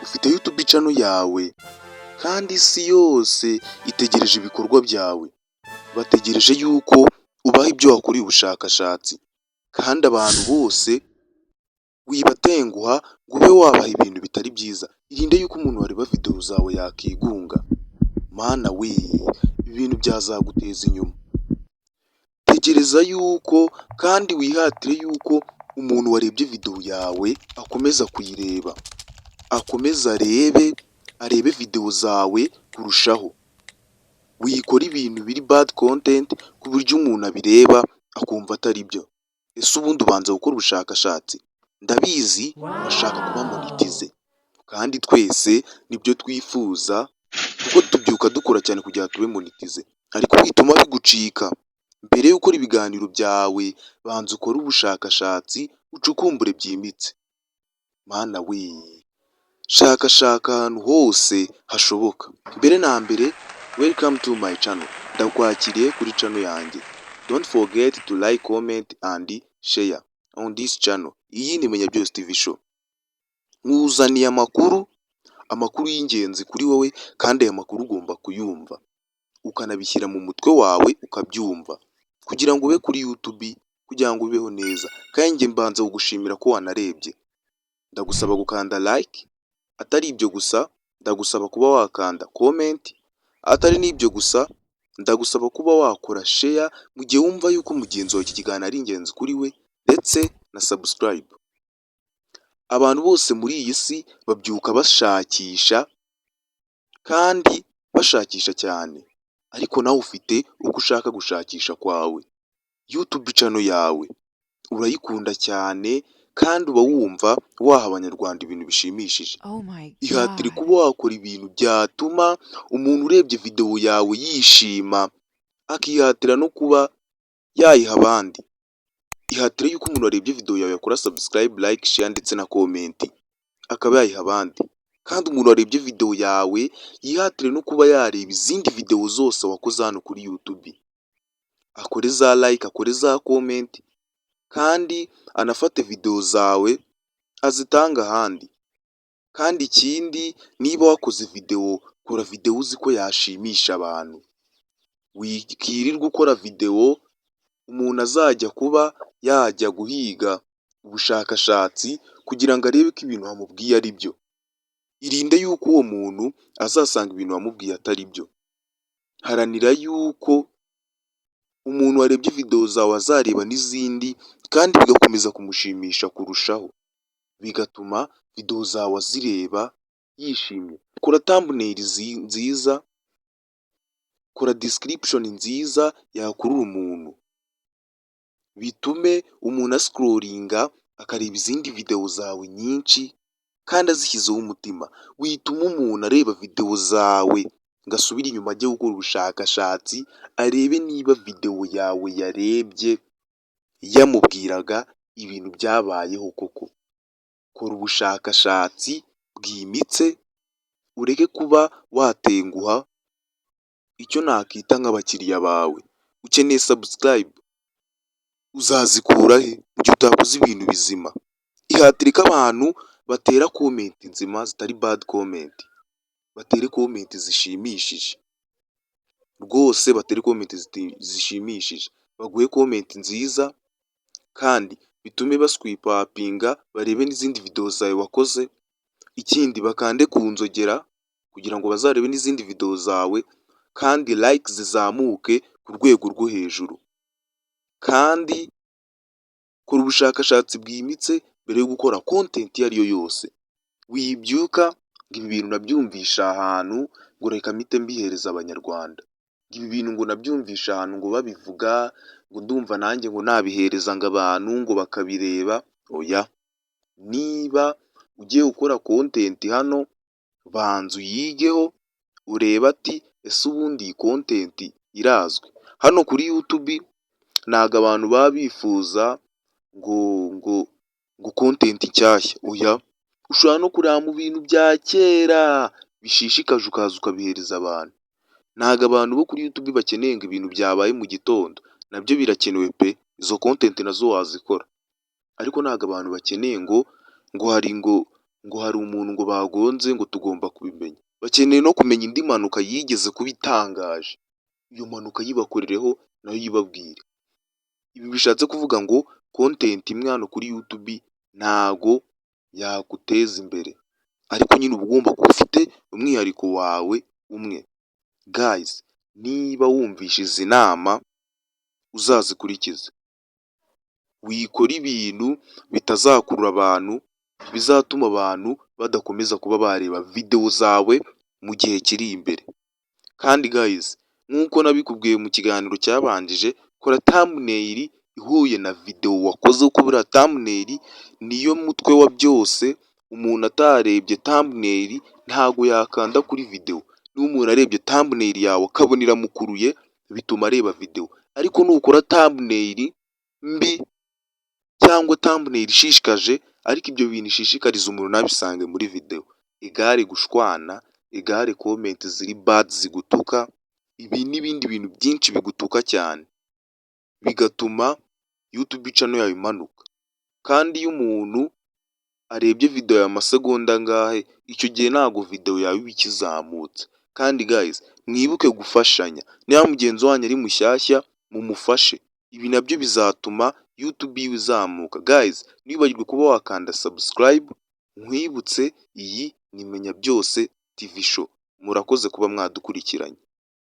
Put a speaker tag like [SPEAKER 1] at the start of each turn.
[SPEAKER 1] ufite YouTube channel yawe kandi isi yose itegereje ibikorwa byawe, bategereje yuko ubaha ibyo wakoreye ubushakashatsi kandi abantu bose wibatenguha ngo ube wabaha ibintu bitari byiza. Irinde yuko umuntu wareba video zawe yakigunga. Mana we, ibintu byazaguteza inyuma. Tegereza yuko kandi wihatire yuko umuntu warebye video yawe akomeza kuyireba, akomeza arebe video zawe kurushaho. Wikora ibintu biri bad content ku buryo umuntu abireba akumva atari byo. Ese ubundi ubanza gukora ubushakashatsi? Ndabizi urashaka kuba monetize kandi twese nibyo twifuza kuko tubyuka dukora cyane kugira ngo tube monetize, ariko bituma bigucika. Mbere yo gukora ibiganiro byawe banza ukore ubushakashatsi ucukumbure byimbitse. Mana we, shakashaka ahantu hose hashoboka. Mbere na mbere, welcome to my channel. Ndakwakiriye kuri channel yanjye. Don't forget to like, comment and share on this channel. Iyi ni Menya Byose TV show. Nkuzaniye amakuru y'ingenzi kuri wowe kandi aya makuru ugomba kuyumva ukanabishyira mu mutwe wawe ukabyumva kugira ngo ube kuri YouTube, kugira ngo ubeho neza. Kandi njye mbanza kugushimira ko wanarebye. Ndagusaba gukanda like, atari ibyo gusa ndagusaba kuba wakanda comment, atari n'ibyo gusa ndagusaba kuba wakora share mu gihe wumva yuko mugenzi wawe iki kiganiro ari ingenzi kuri we, ndetse na subscribe. Abantu bose muri iyi si babyuka bashakisha kandi bashakisha cyane, ariko nawe ufite uko ushaka gushakisha kwawe. YouTube channel yawe urayikunda cyane kandi uba wumva waha abanyarwanda ibintu bishimishije. Ihatire kuba wakora ibintu byatuma umuntu urebye video yawe yishima, akihatira no kuba yayiha abandi. Ihatire yuko umuntu warebye video yawe yakora subscribe, like, share ndetse na comment akaba yayiha abandi. Kandi umuntu warebye video yawe yihatire no kuba yareba izindi video zose wakoze hano kuri YouTube, akore za like, akore za comment kandi anafate video zawe azitanga ahandi. Kandi ikindi, niba wakoze video, kora video uzi ko yashimisha abantu. Wikirirwa ukora video umuntu azajya kuba yajya guhiga ubushakashatsi kugira ngo arebe ko ibintu wamubwiye ari byo. Irinde yuko uwo muntu azasanga ibintu wamubwiye atari byo. Haranira yuko umuntu warebye video zawe azareba n'izindi kandi bigakomeza kumushimisha kurushaho, bigatuma video zawe azireba yishimye. Kora thumbnail nziza, kora description nziza yakurura umuntu, bitume umuntu ascrollinga akareba izindi video zawe nyinshi kandi azishyizeho umutima. Wituma umuntu areba video zawe ngo asubire inyuma ajye gukora ubushakashatsi arebe niba video yawe yarebye yamubwiraga ibintu byabayeho koko. Kora ubushakashatsi bwimbitse, ureke kuba watenguha icyo nakita nk'abakiriya bawe. Ukeneye subscribe, uzazikura he mu gihe utakoze ibintu bizima? Ihatire ko abantu batera comment nzima zitari bad comment, batere comment zishimishije rwose, batere comment zishimishije, baguhe comment nziza kandi bitume baswipapinga barebe n'izindi video zawe wakoze. Ikindi, bakande ku nzogera kugira ngo bazarebe n'izindi video zawe kandi like zizamuke ku rwego rwo hejuru. Kandi kora ubushakashatsi bwimbitse mbere yo gukora content iyo ari yo yose. Wibyuka ngo ibi bintu nabyumvisha ahantu ngo reka mpite mbihereza abanyarwanda, ngo ibi bintu ngo nabyumvisha ahantu ngo babivuga ngo ndumva nanjye ngo nabihereza ngo abantu ngo bakabireba. Oya, niba ugiye gukora content hano banza uyigeho ureba ati ese ubundi iyi content irazwi. Hano kuri YouTube ntago abantu baba bifuza ngo content nshyashya. Oya, ushobora no kureba mu bintu bya kera bishishikaje ukaza ukabihereza abantu. Ntago abantu bo kuri YouTube bakeneye ngo ibintu byabaye mu gitondo, nabyo birakenewe pe, izo content nazo wazikora, ariko ntago abantu bakeneye ngo hari ngo ngo hari umuntu ngo bagonze ngo tugomba kubimenya. Bakeneye no kumenya indi mpanuka yigeze kuba itangaje. Iyo mpanuka yibakorereho nayo yibabwire. Ibi bishatse kuvuga ngo content imwe hano kuri YouTube ntago yaguteza imbere. Ariko nyine uba ugomba kuba ufite umwihariko wawe umwe. Guys, niba wumvishe izi nama uzazikurikize. Wikora ibintu bitazakurura abantu, bizatuma abantu badakomeza kuba bareba video zawe mu gihe kiri imbere. Kandi guys, nk'uko nabikubwiye mu kiganiro cyabanjije, kora thumbnail ihuye na video wakoze kuko buriya thumbnail niyo mutwe wa byose. Umuntu atarebye thumbnail ntago yakanda kuri video. Niba umuntu arebye thumbnail yawe akabona iramukuruye bituma areba video. Ariko nukora thumbnail mbi cyangwa thumbnail ishishikaje ariko ibyo bintu ishishikariza umuntu nabisange muri video, egare gushwana, egare comment ziri bad zigutuka, ibi n'ibindi bintu byinshi bigutuka cyane, bigatuma YouTube channel yawe imanuka. Kandi iyo umuntu arebye video ya masegonda angahe, icyo gihe ntago video yawe iba ikizamutse. Kandi guys, mwibuke gufashanya. Niba mugenzi wanyu ari mushyashya mumufashe, ibi nabyo bizatuma YouTube yiwe izamuka. Guys, ntiwibagirwe kuba wakanda subscribe. Nkwibutse iyi ni Menya Byose TV show. Murakoze kuba mwadukurikiranye.